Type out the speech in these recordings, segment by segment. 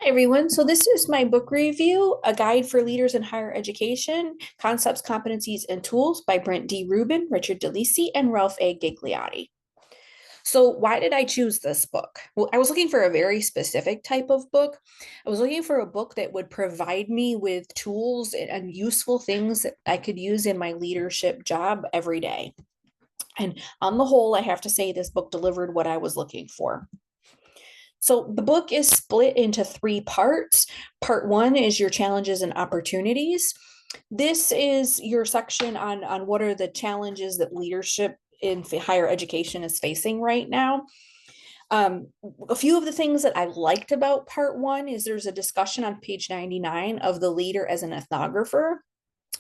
Hi, everyone. So, this is my book review, A Guide for Leaders in Higher Education, Concepts, Competencies, and Tools by Brent D. Rubin, Richard DeLisi, and Ralph A. Gigliotti. So, why did I choose this book? Well, I was looking for a very specific type of book. I was looking for a book that would provide me with tools and useful things that I could use in my leadership job every day. And on the whole, I have to say this book delivered what I was looking for. So the book is split into three parts. Part one is your challenges and opportunities. This is your section on what are the challenges that leadership in higher education is facing right now. Um, a few of the things that I liked about part one is there's a discussion on page 99 of the leader as an ethnographer.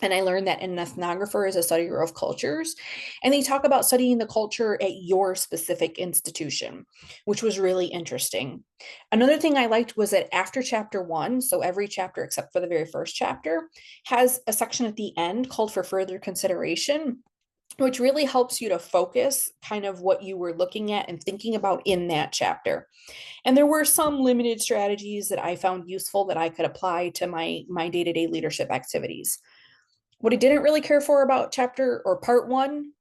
And I learned that an ethnographer is a studier of cultures. And they talk about studying the culture at your specific institution, which was really interesting. Another thing I liked was that after chapter one, so every chapter except for the very first chapter, has a section at the end called for further consideration, which really helps you to focus kind of what you were looking at and thinking about in that chapter. And there were some limited strategies that I found useful that I could apply to my day-to-day leadership activities. What I didn't really care for about chapter or part one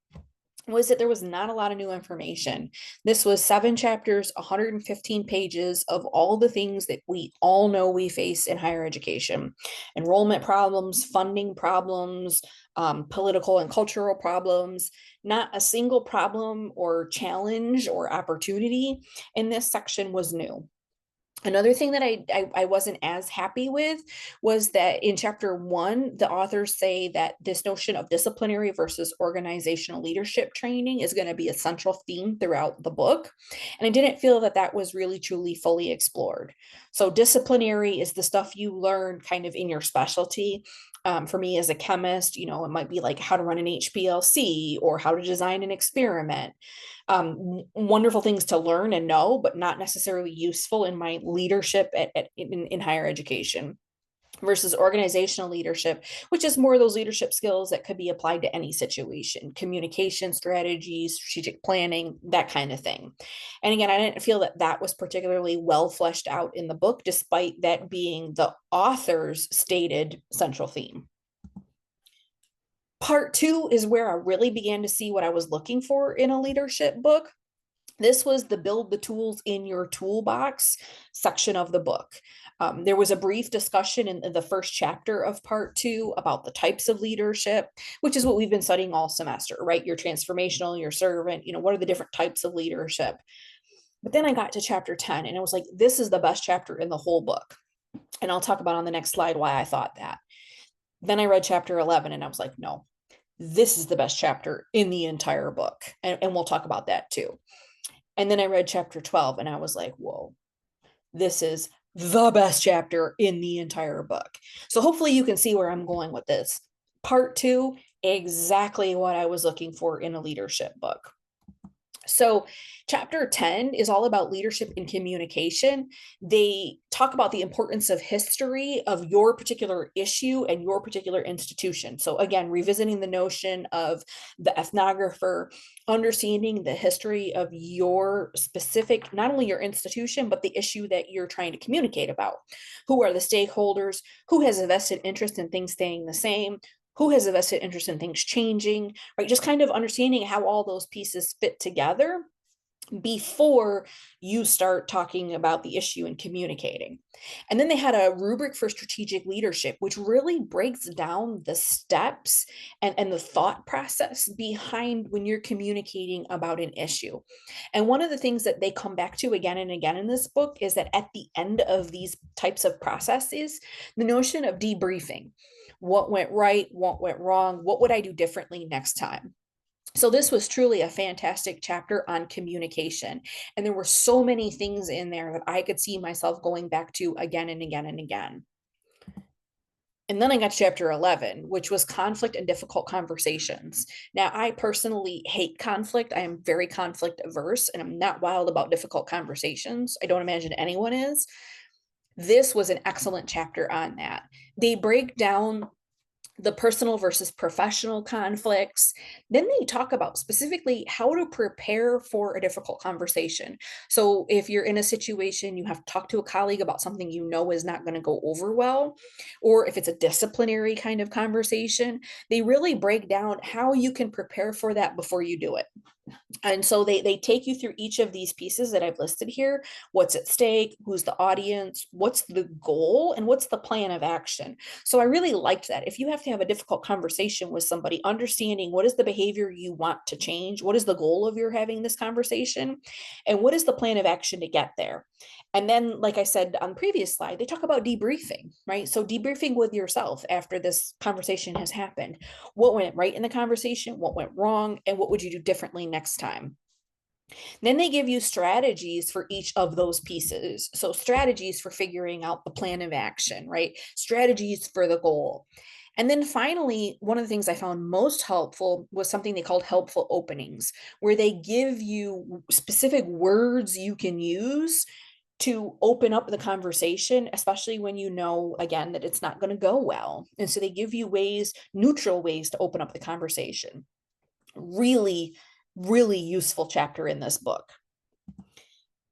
was that there was not a lot of new information. This was 7 chapters, 115 pages of all the things that we all know we face in higher education: enrollment problems, funding problems, political and cultural problems. Not a single problem or challenge or opportunity in this section was new. Another thing that I wasn't as happy with was that in chapter one, the authors say that this notion of disciplinary versus organizational leadership training is going to be a central theme throughout the book. And I didn't feel that that was really truly fully explored. So, disciplinary is the stuff you learn kind of in your specialty. For me as a chemist, it might be like how to run an HPLC or how to design an experiment. Wonderful things to learn and know, but not necessarily useful in my leadership in higher education. Versus organizational leadership, which is more of those leadership skills that could be applied to any situation: communication strategies, strategic planning, that kind of thing. And again, I didn't feel that that was particularly well fleshed out in the book, despite that being the author's stated central theme. Part two is where I really began to see what I was looking for in a leadership book. This was the build the tools in your toolbox section of the book. There was a brief discussion in the first chapter of part two about the types of leadership, which is what we've been studying all semester, right? Your transformational, your servant, what are the different types of leadership? But then I got to chapter 10 and I was like, this is the best chapter in the whole book. And I'll talk about on the next slide why I thought that. Then I read chapter 11 and I was like, no, this is the best chapter in the entire book. And we'll talk about that too. And then I read chapter 12 and I was like, whoa, this is the best chapter in the entire book. So hopefully you can see where I'm going with this. Part two, exactly what I was looking for in a leadership book. So, chapter 10 is all about leadership and communication. They talk about the importance of history of your particular issue and your particular institution. So, again, revisiting the notion of the ethnographer, understanding the history of your specific, not only your institution, but the issue that you're trying to communicate about. Who are the stakeholders? Who has a vested interest in things staying the same? Who has a vested interest in things changing, right? Just kind of understanding how all those pieces fit together before you start talking about the issue and communicating. And then they had a rubric for strategic leadership, which really breaks down the steps and the thought process behind when you're communicating about an issue. And one of the things that they come back to again and again in this book is that at the end of these types of processes, the notion of debriefing. What went right? What went wrong? What would I do differently next time? So this was truly a fantastic chapter on communication. And there were so many things in there that I could see myself going back to again and again and again. And then I got to chapter 11, which was conflict and difficult conversations. Now, I personally hate conflict. I am very conflict averse and I'm not wild about difficult conversations. I don't imagine anyone is. This was an excellent chapter on that. They break down the personal versus professional conflicts. Then they talk about specifically how to prepare for a difficult conversation. So if you're in a situation, you have to talk to a colleague about something you know is not going to go over well, or if it's a disciplinary kind of conversation, they really break down how you can prepare for that before you do it. And so they take you through each of these pieces that I've listed here. What's at stake, who's the audience, what's the goal, and what's the plan of action. So I really liked that. If you have to have a difficult conversation with somebody, understanding what is the behavior you want to change, what is the goal of your having this conversation, and what is the plan of action to get there. And then, like I said on the previous slide, they talk about debriefing, right? So debriefing with yourself after this conversation has happened. What went right in the conversation? What went wrong? And what would you do differently next time? Then they give you strategies for each of those pieces. So strategies for figuring out the plan of action, right? Strategies for the goal. And then finally, one of the things I found most helpful was something they called helpful openings, where they give you specific words you can use to open up the conversation, especially when you know, again, that it's not going to go well. And so they give you ways, neutral ways to open up the conversation. Really, really useful chapter in this book.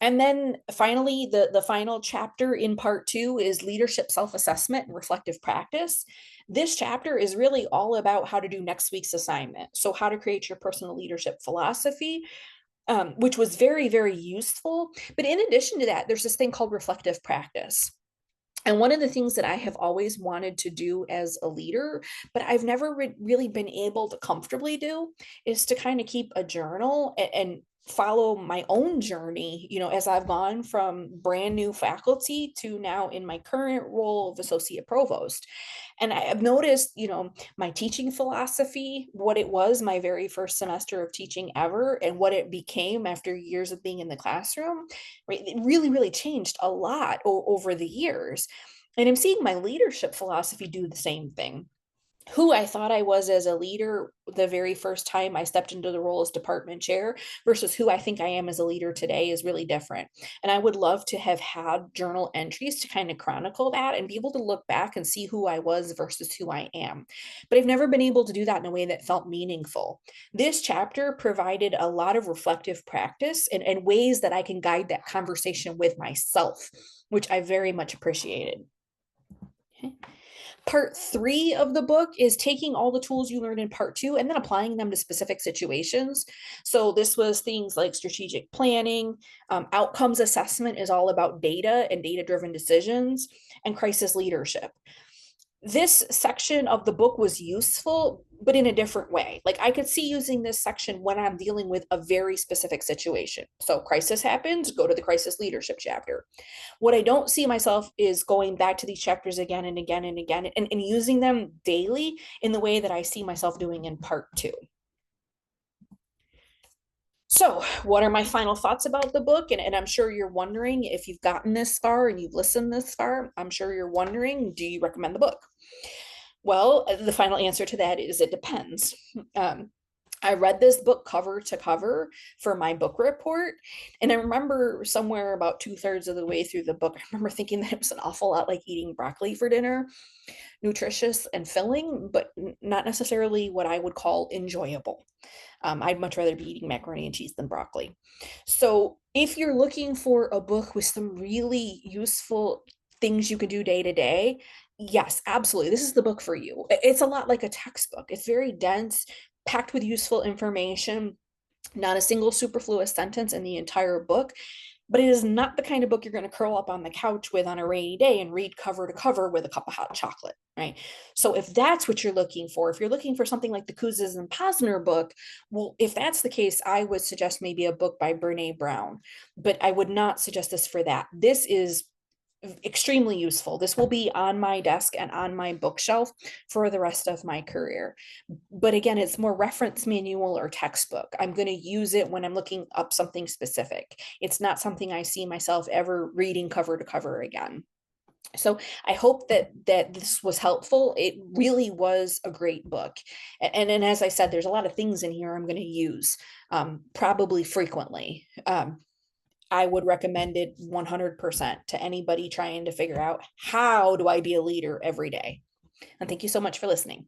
And then finally, the final chapter in part 2 is leadership self-assessment and reflective practice. This chapter is really all about how to do next week's assignment. So how to create your personal leadership philosophy, which was very, very useful. But in addition to that, there's this thing called reflective practice. And one of the things that I have always wanted to do as a leader, but I've never really been able to comfortably do, is to kind of keep a journal and follow my own journey, as I've gone from brand new faculty to now in my current role of associate provost. And I have noticed, my teaching philosophy, what it was my very first semester of teaching ever, and what it became after years of being in the classroom, right? It really, really changed a lot over the years. And I'm seeing my leadership philosophy do the same thing. Who I thought I was as a leader the very first time I stepped into the role as department chair versus who I think I am as a leader today is really different. And I would love to have had journal entries to kind of chronicle that and be able to look back and see who I was versus who I am. But I've never been able to do that in a way that felt meaningful. This chapter provided a lot of reflective practice and ways that I can guide that conversation with myself, which I very much appreciated. Okay. Part 3 of the book is taking all the tools you learned in part 2 and then applying them to specific situations. So this was things like strategic planning, outcomes assessment is all about data and data-driven decisions, and crisis leadership. This section of the book was useful, but in a different way. Like I could see using this section when I'm dealing with a very specific situation. So crisis happens, go to the crisis leadership chapter. What I don't see myself is going back to these chapters again and again and again and using them daily in the way that I see myself doing in part 2. So, what are my final thoughts about the book? And I'm sure you're wondering, if you've gotten this far and you've listened this far, I'm sure you're wondering, do you recommend the book? Well, the final answer to that is it depends. I read this book cover to cover for my book report. And I remember somewhere about 2/3 of the way through the book, I remember thinking that it was an awful lot like eating broccoli for dinner, nutritious and filling, but not necessarily what I would call enjoyable. I'd much rather be eating macaroni and cheese than broccoli. So if you're looking for a book with some really useful things you can do day to day, yes, absolutely. This is the book for you. It's a lot like a textbook. It's very dense, packed with useful information, not a single superfluous sentence in the entire book. But it is not the kind of book you're going to curl up on the couch with on a rainy day and read cover to cover with a cup of hot chocolate, right? So if that's what you're looking for, if you're looking for something like the Kouzes and Posner book, well, if that's the case, I would suggest maybe a book by Brene Brown, but I would not suggest this for that. This is extremely useful. This will be on my desk and on my bookshelf for the rest of my career. But again, it's more reference manual or textbook. I'm going to use it when I'm looking up something specific. It's not something I see myself ever reading cover to cover again. So I hope that this was helpful. It really was a great book. And as I said, there's a lot of things in here I'm going to use probably frequently. I would recommend it 100% to anybody trying to figure out, how do I be a leader every day? And thank you so much for listening.